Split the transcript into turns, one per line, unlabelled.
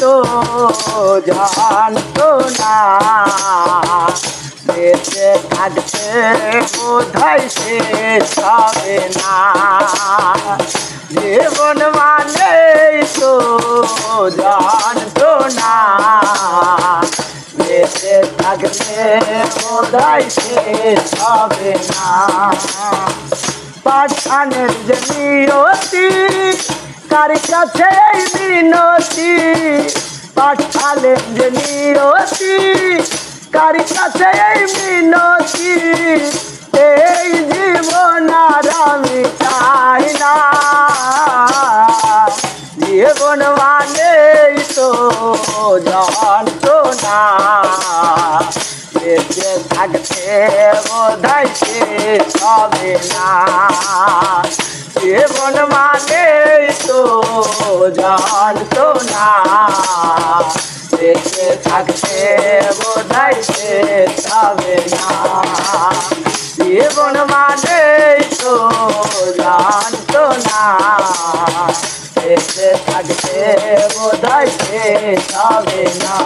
তো জানতো না বেঁচে থাকতে বোধহয় শেষ হবে না। জীবন মানে তো জানতো না বেঁচে থাকতে বোধহয় শেষ হবে না। পাঠানের যে নিয়তি কার কাছে এই মিনতি, পাঠালেন যে নিয়তি কার কাছে এই মিনতি, এই জীবন আর আমি চাই না। জীবন মানে তো জানতো না বেঁচে থাকতে বোধহয় শেষ হবে না। জীবন মানে তো জানতো না বেঁচে থাকতে বোধহয় শেষ হবে না। জীবন মানে তো জানতো না বেঁচে থাকতে বোধহয় শেষ হবে না।